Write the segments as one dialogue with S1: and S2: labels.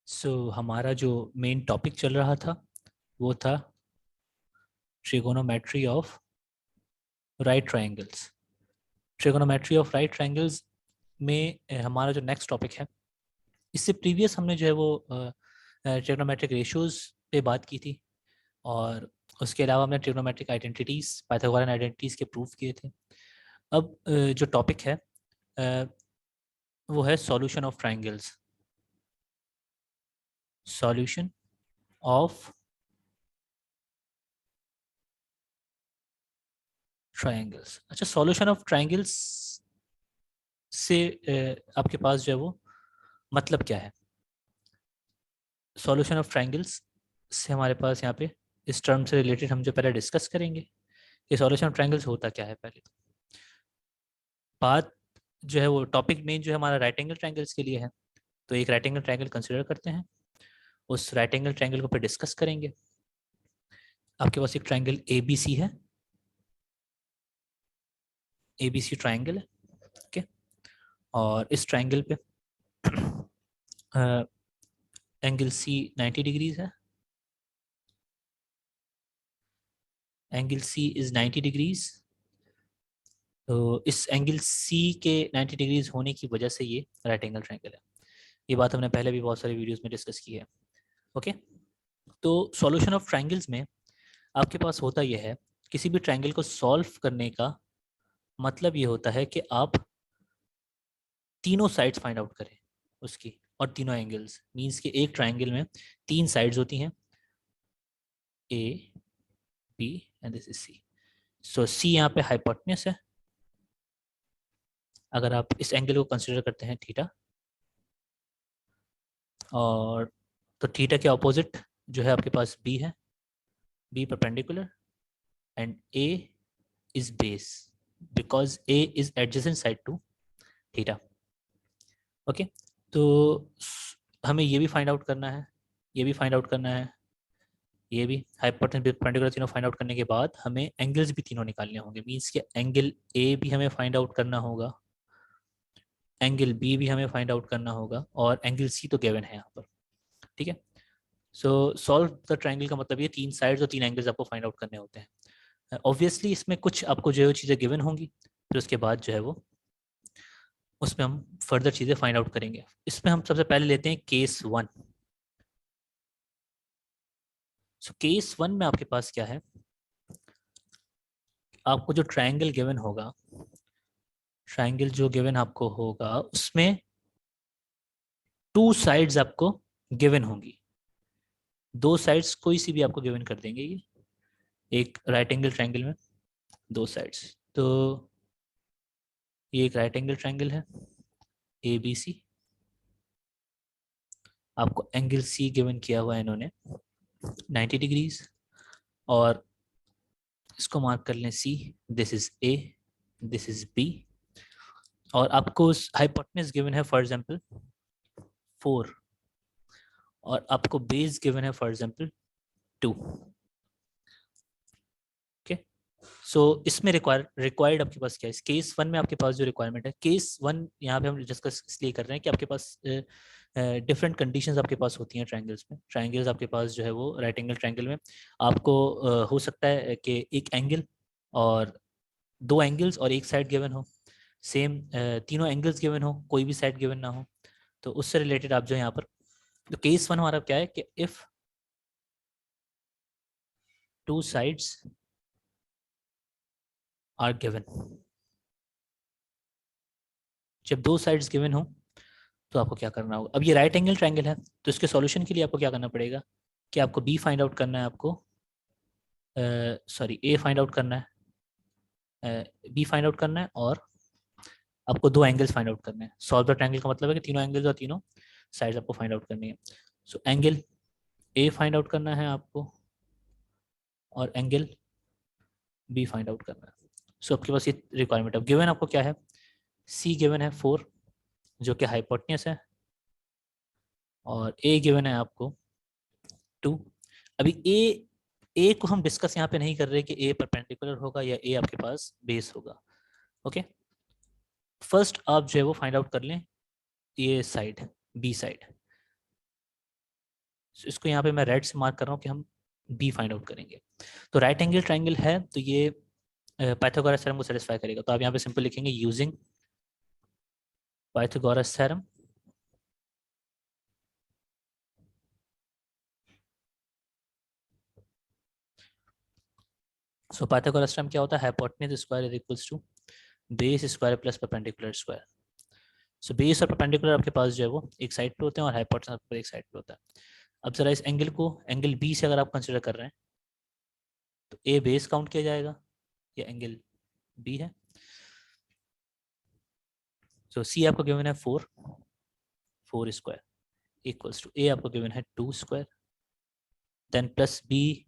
S1: हमारा जो main topic चल रहा था वो था trigonometry of right triangles. Trigonometry of right triangles में हमारा जो नेक्स्ट टॉपिक है, इससे प्रीवियस हमने जो है वो ट्रिगोनोमेट्रिक रेशियोज पे बात की थी, और उसके अलावा हमने ट्रिगोनोमेट्रिक आइडेंटिटीज, पाइथागोरन आइडेंटिटीज के प्रूफ किए थे। अब जो टॉपिक है अ, वो है solution of triangles. Solution of triangles. अच्छा, सॉल्यूशन ऑफ ट्रायंगल्स से आपके पास जो है वो मतलब क्या है? सॉल्यूशन ऑफ ट्रायंगल्स से हमारे पास यहाँ पे इस टर्म से रिलेटेड हम जो पहले डिस्कस करेंगे कि सॉल्यूशन ऑफ ट्रायंगल्स होता क्या है। पहले तो बात जो है वो टॉपिक मेन जो है हमारा राइट एंगल ट्रायंगल्स के लिए है। तो एक राइट एंगल ट्रायंगल कंसिडर करते हैं, उस राइट एंगल ट्रायंगल को फिर डिस्कस करेंगे। आपके पास एक ट्रायंगल ए बी सी है, ए बी सी ट्रायंगल है। ओके, और इस ट्रायंगल पे एंगल सी 90 डिग्रीज है। Angle C is 90 degrees. तो इस एंगल सी के 90 डिग्रीज होने की वजह से ये राइट एंगल ट्रायंगल है। ये बात हमने पहले भी बहुत सारे वीडियोस में डिस्कस की है। ओके, तो सॉल्यूशन ऑफ ट्रायंगल्स में आपके पास होता यह है, किसी भी ट्रायंगल को सॉल्व करने का मतलब ये होता है कि आप तीनों साइड्स फाइंड आउट करें उसकी, और तीनों एंगल्स। मींस कि एक ट्रायंगल में तीन साइड्स होती हैं, A B and this is C. So C यहाँ पे हाइपोटेन्यूस है। अगर आप इस एंगल को कंसिडर करते हैं थीटा, और तो थीटा के ऑपोजिट जो है आपके पास बी है, B perpendicular, and A is base because A is adjacent side to theta. Okay, तो हमें ये भी फाइंड आउट करना है, ये भी फाइंड आउट करना है, ये भी हाइपोटेन्यूस परपेंडिकुलर तीनों फाइंड आउट करने के बाद हमें एंगल्स भी तीनों निकालने होंगे। मींस के एंगल ए भी हमें फाइंड आउट करना होगा, एंगल बी भी हमें फाइंड आउट करना होगा, और एंगल सी तो गिवन है यहाँ पर। ठीक है, सो सॉल्व द ट्रायंगल का मतलब ये तीन साइड्स और तीन एंगल्स आपको फाइंड आउट करने होते हैं। ऑब्वियसली इसमें कुछ आपको जो है चीज़ें गिवन होंगी, फिर उसके बाद जो है वो उसमें हम फर्दर चीज़ें फाइंड आउट करेंगे। इसमें हम सबसे पहले लेते हैं case one. So case one में आपके पास क्या है, आपको जो ट्रायंगल गिवन होगा, ट्रायंगल जो गिवन आपको होगा उसमें टू साइड्स आपको गिवन होंगी। दो साइड्स कोई सी भी आपको गिवन कर देंगे ये एक राइट एंगल ट्रायंगल में, दो साइड्स। तो ये एक राइट एंगल ट्रायंगल है ए बी सी। आपको एंगल सी गिवन किया हुआ है इन्होंने 90 डिग्रीज, और इसको मार्क कर लें C. This is A, this is B, और आपको हाइपोटेन्यूस गिवन है फॉर एग्जांपल 4, और आपको बेस गिवन है फॉर एग्जांपल 2। ओके, सो इसमें रिक्वायर्ड आपके पास क्या है? इस केस वन में आपके पास जो रिक्वायरमेंट है, केस वन यहाँ पे हम डिस्कस इसलिए कर रहे हैं कि आपके पास डिफरेंट कंडीशंस आपके पास होती हैं ट्रायंगल्स में। ट्रायंगल्स आपके पास जो है वो राइट एंगल ट्रायंगल में आपको हो सकता है कि एक एंगल और दो एंगल्स और एक साइड गिवन हो, सेम तीनों एंगल्स गिवन हो, कोई भी साइड गिवन ना हो। तो उससे रिलेटेड आप जो यहाँ पर, तो केस वन हमारा क्या है कि if two sides are given, जब दो साइड्स गिवन हो तो आपको क्या करना होगा? अब ये राइट एंगल ट्रायंगल है, तो इसके सॉल्यूशन के लिए आपको क्या करना पड़ेगा कि आपको बी फाइंड आउट करना है, आपको सॉरी ए फाइंड आउट करना है, बी फाइंड आउट करना है, और आपको दो एंगल्स फाइंड आउट करने हैं। सॉल्व द ट्रायंगल का मतलब है कि तीनों एंगल्स और तीनों साइड्स आपको फाइंड आउट करनी है। So angle A find out करना है आपको, और एंगल बी फाइंड आउट करना है। सो आपके पास ये रिक्वायरमेंट है। गिवन आपको क्या है? सी गिवन है 4, जो कि हाइपोटेन्यूस है, और ए गिवन है आपको 2। अभी ए को हम डिस्कस यहाँ पे नहीं कर रहे कि ए परपेंडिकुलर होगा या ए आपके पास बेस होगा। ओके, फर्स्ट आप जो है वो फाइंड आउट कर लें ये साइड, बी साइड। So, इसको यहाँ पे मैं रेड से मार्क कर रहा हूँ कि हम बी फाइंड आउट करेंगे। तो राइट एंगल ट्राइंगल है तो ये पाइथागोरस थ्योरम को सेटिस्फाई करेगा। तो आप यहाँ पे सिंपल लिखेंगे using Pythagoras theorem so Pythagoras theorem क्या होता है, hypotenuse square is equals to base square plus perpendicular square. So base और परपेंडिकुलर आपके पास जो है वो एक साइड पे होते हैं और हाइपोटेन्यूज आपके एक साइड पे होता है। अब जरा इस एंगल को एंगल बी से अगर आप कंसिडर कर रहे हैं तो ए बेस काउंट किया जाएगा, ये एंगल बी है। सो सी आपको गिवन है 4 स्क्वायर इक्वल्स टू ए आपको गिवन है 2 square, then plus B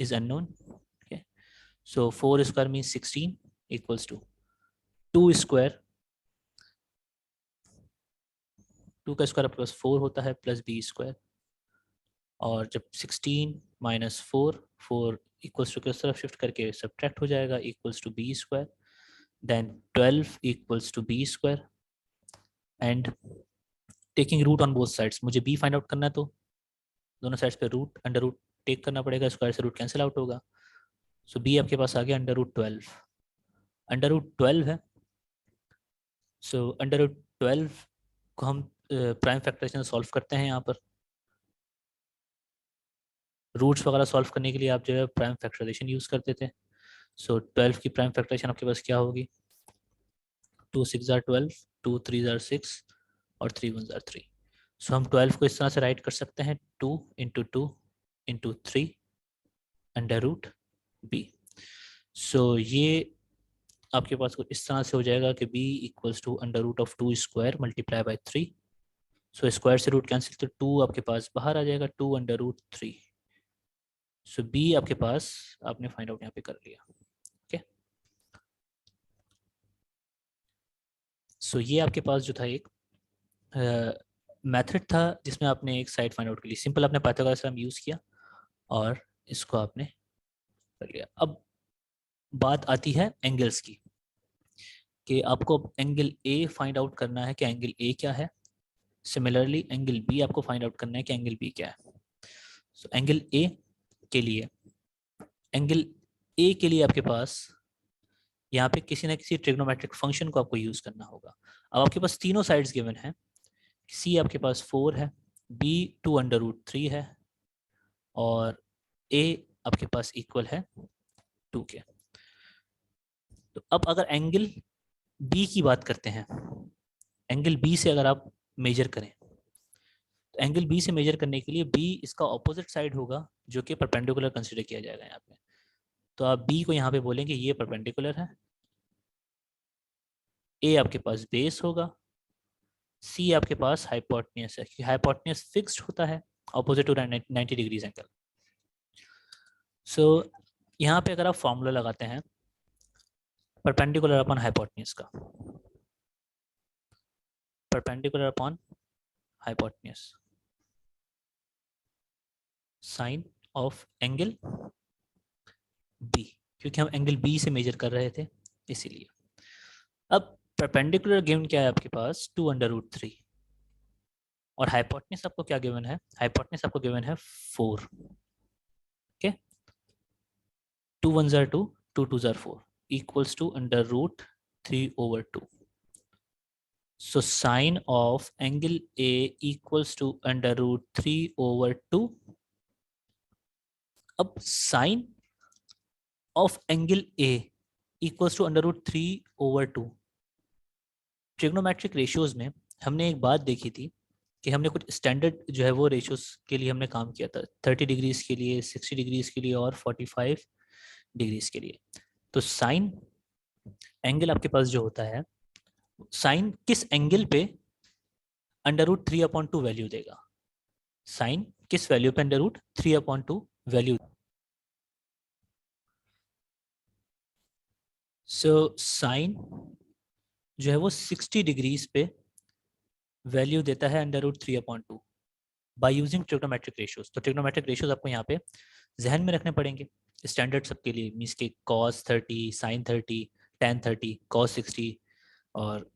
S1: is unknown. Okay, so 4 square means 16 equals to 2 square, 2 का स्क्वायर आपके पास 4 होता है प्लस बी स्क्वायर, और जब 16 माइनस 4 इक्वल्स टू किस तरफ शिफ्ट करके सब्ट्रैक्ट हो जाएगा equals to B square, then 12 equals to B square and taking root on both sides. मुझे बी फाइंड आउट करना है तो दोनों साइड्स पे रूट अंडर रूट टेक करना पड़ेगा, स्क्वायर से रूट कैंसिल आउट होगा। सो बी आपके पास आ गया अंडर रूट 12 है। सो अंडर रूट 12 को हम प्राइम फैक्टराइजेशन सॉल्व करते हैं। यहाँ पर रूट्स वगैरह सॉल्व करने के लिए आप जो है प्राइम फैक्टराइजेशन यूज़ करते थे। सो 12 की प्राइम फैक्टराइजेशन आपके पास क्या होगी, 2 6 आर 12, 2 3 आर 6 और 3 1 आर 3। सो हम 12 को इस तरह से राइट कर सकते हैं 2 into 2 into 3 under root B. So ये आपके पास कुछ इस तरह से हो जाएगा कि b equals to under root of 2 square multiply by 3। So square से रूट कैंसिल तो 2 आपके पास बाहर आ जाएगा, 2 अंडर रूट 3। सो b आपके पास आपने फाइंड आउट यहाँ पे कर लिया। ओके, सो ये आपके पास जो था एक मेथड था जिसमें आपने एक साइड फाइंड आउट के लिए सिंपल आपने पाइथागोरस थ्योरम यूज़ किया और इसको आपने कर लिया। अब बात आती है एंगल्स की कि आपको एंगल ए फाइंड आउट करना है कि एंगल ए क्या है, सिमिलरली एंगल बी आपको फाइंड आउट करना है कि एंगल बी क्या है। सो एंगल ए के लिए आपके पास यहाँ पे किसी ना किसी ट्रिग्नोमेट्रिक फंक्शन को आपको यूज करना होगा। अब आपके पास तीनों साइड्स गिवन है, सी आपके पास 4 है, बी 2 अंडर रूट 3 है और ए आपके पास इक्वल है 2 के। तो अब अगर एंगल बी की बात करते हैं, एंगल बी से अगर आप मेजर करें तो एंगल बी से मेजर करने के लिए बी इसका ऑपोजिट साइड होगा जो कि परपेंडिकुलर कंसीडर किया जाएगा यहाँ पे। तो आप बी को यहाँ पे बोलेंगे ये परपेंडिकुलर है, ए आपके पास बेस होगा, सी आपके पास हाइपोटेन्यूज है कि हाइपोटेन्यूज फिक्स्ड होता है opposite to 90 degrees angle. So यहाँ पे अगर आप फॉर्मूला लगाते हैं परपेंडिकुलर अपॉन हाइपोटेन्यूज का, perpendicular upon hypotenuse sine of angle B, क्योंकि हम एंगल बी से मेजर कर रहे थे इसीलिए। अब परपेंडिकुलर गिवन क्या है आपके पास 2 अंडर रूट 3 और हाइपोटेन्यूज आपको क्या गिवन है, हाइपोटेन्यूज आपको गिवन है 4। ओके, 2 1 जार 2, 2 2 जार 4 equals to under root 3 over 2. So sine of angle A equals to under root 3 over 2. अब sine of angle A equals to under root 3 over 2. Trigonometric ratios में हमने एक बात देखी थी कि हमने कुछ स्टैंडर्ड जो है वो रेशियोज के लिए हमने काम किया था, 30 डिग्रीज के लिए, 60 डिग्रीज के लिए और 45 डिग्रीज के लिए। तो साइन एंगल आपके पास जो होता है, साइन किस एंगल पे अंडर रूट 3/2 वैल्यू देगा, साइन किस वैल्यू पे under root 3/2 value. So sine जो है वो 60 डिग्रीज पे वैल्यू देता है under root 3/2 by using trigonometric ratios. तो ट्रिग्नोमेट्रिक रेशियोज आपको यहाँ पे जहन में रखने पड़ेंगे स्टैंडर्ड सबके लिए, मीन्स के cos 30, sin 30, tan 30, cos 60 और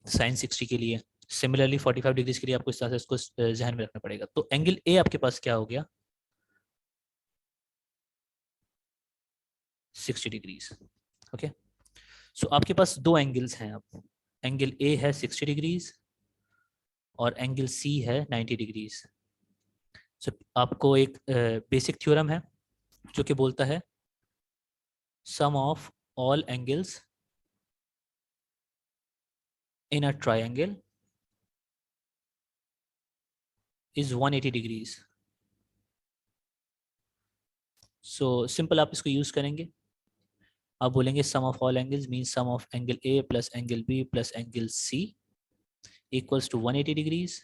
S1: sin 60 के लिए। सिमिलरली 45 डिग्रीज के लिए आपको इस तरह से इसको जहन में रखना पड़ेगा। तो एंगल ए आपके पास क्या हो गया, 60 डिग्रीज। ओके, सो आपके पास दो एंगल्स हैं अब, एंगल ए है 60 डिग्रीज और एंगल सी है 90 डिग्रीज। सो आपको एक बेसिक थ्योरम है जो कि बोलता है sum of all angles in a triangle is 180 degrees. So simple आप इसको यूज करेंगे, आप बोलेंगे sum of all angles mean sum of angle A plus angle B plus angle C equals to 180 degrees.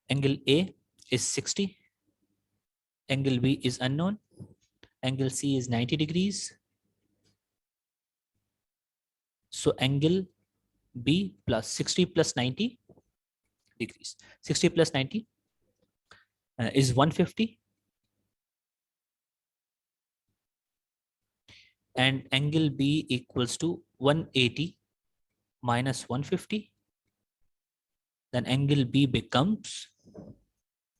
S1: Angle A is 60, angle B is unknown, angle C is 90 degrees. So angle B plus 60 plus 90 degrees. 60 plus 90 is 150, and angle B equals to 180 minus 150. Then angle B becomes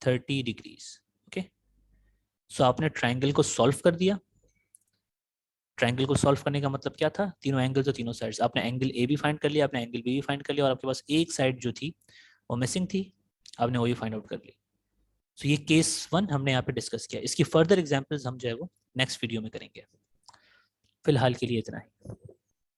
S1: 30 degrees. Okay. So आपने triangle को solve कर दिया। Triangle को solve करने का मतलब क्या था, तीनों एंगल्स और तीनों साइड्स, आपने एंगल ए भी फाइंड कर लिया, आपने एंगल बी भी फाइंड कर लिया, और आपके पास एक साइड जो थी वो मिसिंग थी, आपने वो भी फाइंड आउट कर ली। सो ये केस 1 हमने यहाँ पे डिस्कस किया। इसकी फर्दर एग्जांपल्स हम जो है वो नेक्स्ट वीडियो में करेंगे। फिलहाल के लिए इतना ही।